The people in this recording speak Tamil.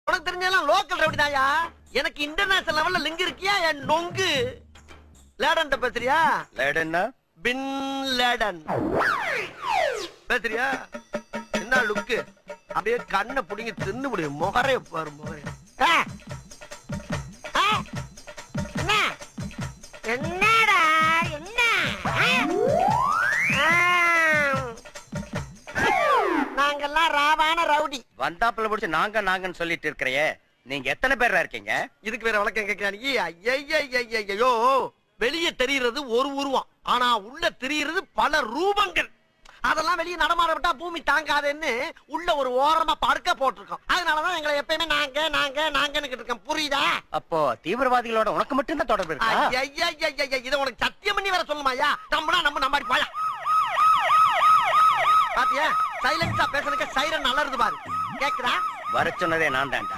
உனக்கு தெரிஞ்சதெல்லாம் லோக்கல் ரவுடிதாயா. எனக்கு இன்டர்நேஷனல் லெவல்ல லிங்க் இருக்கியா என் நொங்கு. லேடன் பேசுறியா? லேடன்னா பின் லேடன் பேசுறியா? என்ன லுக்கு? அப்படியே கண்ணை புடிங்க தின்னு முடியும். முகரைய பாரு முகரைய. என்னடா என்ன? நாங்கெல்லாம் ராவான ரவுடி. வந்தாப்புல முடிச்சு நாங்கன்னு சொல்லிட்டு இருக்கிறையே, நீங்க எத்தனை பேரா இருக்கீங்க? இதுக்கு வேற வழக்கம் கேட்கிறாங்க. ஐயோ, வெளியே தெரிகிறது ஒரு உருவம், ஆனா உள்ள தெரிகிறது பல ரூபங்கள். அதெல்லாம் வெளியே நடமாட விட்டா பூமி தாங்காதுன்னு உள்ள ஒரு ஓரமா படுக்க போட்டிருக்கோம். அதனாலதான் எங்களை எப்பயுமே நாங்கன்னு இருக்கோம். புரியுதா? அப்போ தீவிரவாதிகளோட உனக்கு மட்டும் தான் தொடர்பு இருக்கா? இத உனக்கு சத்தியம் பண்ணி வேற சொல்லுமாயா? நம்பாடி போயா. பாத்தியா, சைலன்ஸா பேசுறதுக்கு சைரன் நல்லா இருந்து பாரு. கேக்குதா? வர சொன்னதே நான் தான்டா.